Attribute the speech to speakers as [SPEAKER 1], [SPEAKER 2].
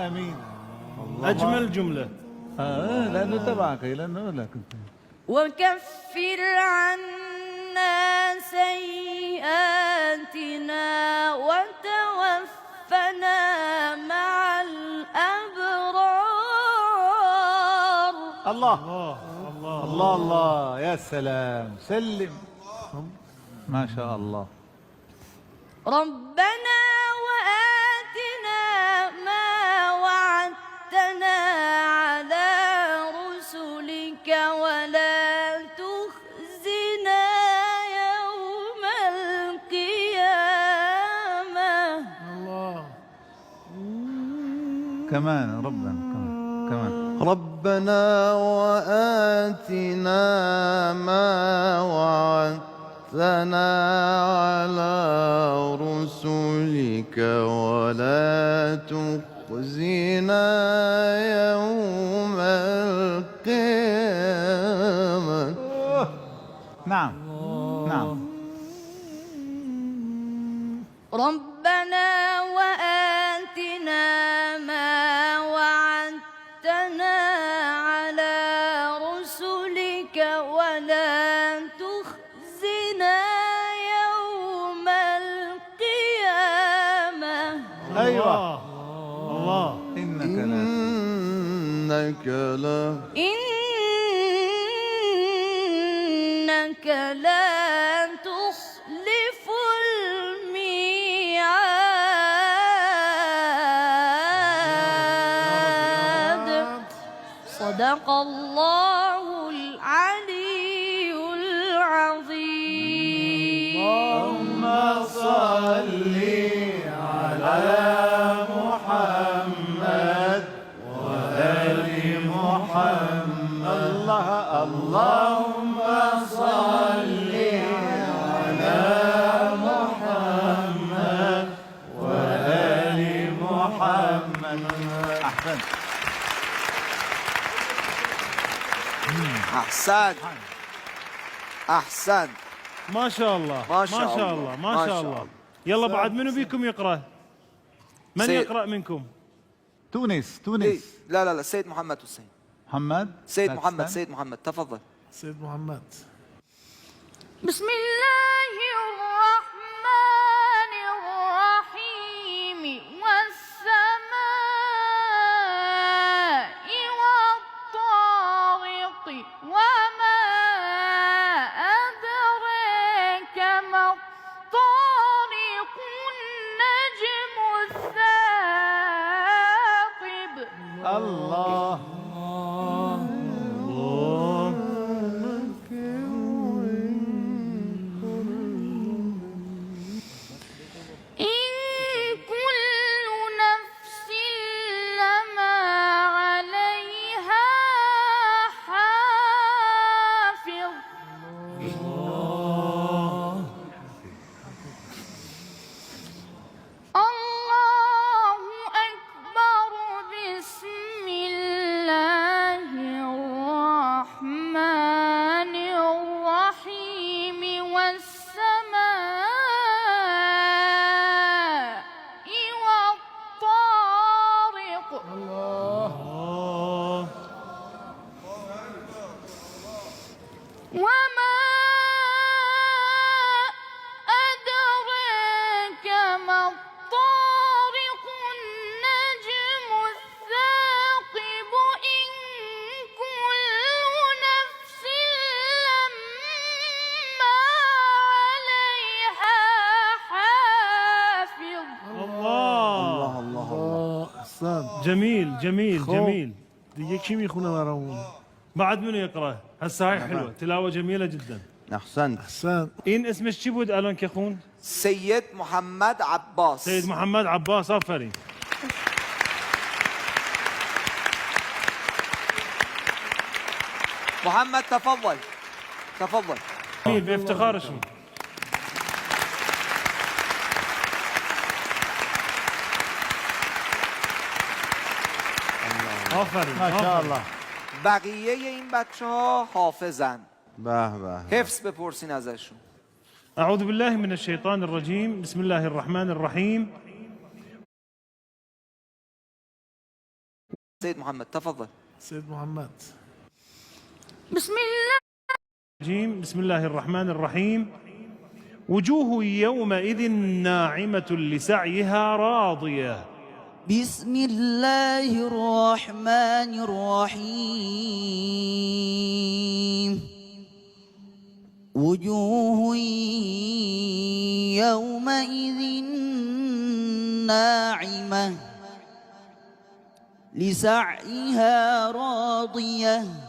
[SPEAKER 1] العالمين.
[SPEAKER 2] أجمل جملة.
[SPEAKER 1] لأنه تبعك، لأنه لا كنت.
[SPEAKER 3] وكفر عنا سيئاتنا وتوفنا مع الأبرار.
[SPEAKER 1] الله الله الله الله، يا سلام، سلم. ما شاء الله.
[SPEAKER 3] ربنا وآتنا ما وعدتنا على رسلك ولا تخزنا يوم القيامة.
[SPEAKER 2] الله.
[SPEAKER 1] كمان ربنا كمان.
[SPEAKER 4] ربنا وآتنا ما وعدتنا على رسلك ولا تخزنا يوم القيامة.
[SPEAKER 1] نعم نعم.
[SPEAKER 3] ربنا وآتنا ما وعدتنا على رسلك ولا تخزنا يوم القيامة.
[SPEAKER 1] أيوة.
[SPEAKER 2] الله.
[SPEAKER 1] إنك
[SPEAKER 3] لا تخلف الميعاد. صدق الله العلي العظيم.
[SPEAKER 1] اللهم صل على محمد وآل محمد. اللهم صل على محمد وآل محمد. أحسنت.
[SPEAKER 4] أحسنت أحسنت.
[SPEAKER 2] ما شاء الله
[SPEAKER 4] ما شاء الله.
[SPEAKER 2] ما شاء الله. يلا بعد منو بيكم يقرأ؟ من يقرأ منكم؟
[SPEAKER 1] تونس.
[SPEAKER 4] لا سيد محمد حسين.
[SPEAKER 1] محمد.
[SPEAKER 4] سيد محمد تفضل.
[SPEAKER 2] سيد محمد.
[SPEAKER 3] بسم الله الرحمن الرحيم. والسماء والطارق وما أدراك ما الطارق. النجم الثاقب.
[SPEAKER 1] الله.
[SPEAKER 3] وما أدراك ما الطارق. النجم الثاقب. إن كل نفس لما عليها حافظ.
[SPEAKER 2] الله.
[SPEAKER 5] أحسن.
[SPEAKER 2] جميل جميل جميل.
[SPEAKER 5] دیگه کی میخونه برامون؟
[SPEAKER 2] بعد منو يقرأ؟ هسه هاي حلوة، تلاوة جميلة جدا.
[SPEAKER 4] أحسنت.
[SPEAKER 5] احسن.
[SPEAKER 2] إن اسمك شو بود الان كخون؟
[SPEAKER 4] سيد محمد عباس.
[SPEAKER 2] سيد محمد عباس. آفرين.
[SPEAKER 4] محمد تفضل تفضل.
[SPEAKER 2] جميل بافتخار اسمه. آفرین
[SPEAKER 1] ما شاء الله.
[SPEAKER 4] بقیه این بچه ها حافظن.
[SPEAKER 1] به به.
[SPEAKER 4] حفظ بپرسین ازشون.
[SPEAKER 2] أعوذ بالله من الشيطان الرجيم. بسم الله الرحمن الرحيم.
[SPEAKER 4] سيد محمد تفضل.
[SPEAKER 5] سيد محمد.
[SPEAKER 3] بسم الله.
[SPEAKER 2] بسم الله الرحمن الرحيم. وجوه يومئذ ناعمة لسعيها راضية.
[SPEAKER 6] بسم الله الرحمن الرحيم. وجوه يومئذ ناعمة لسعيها راضية.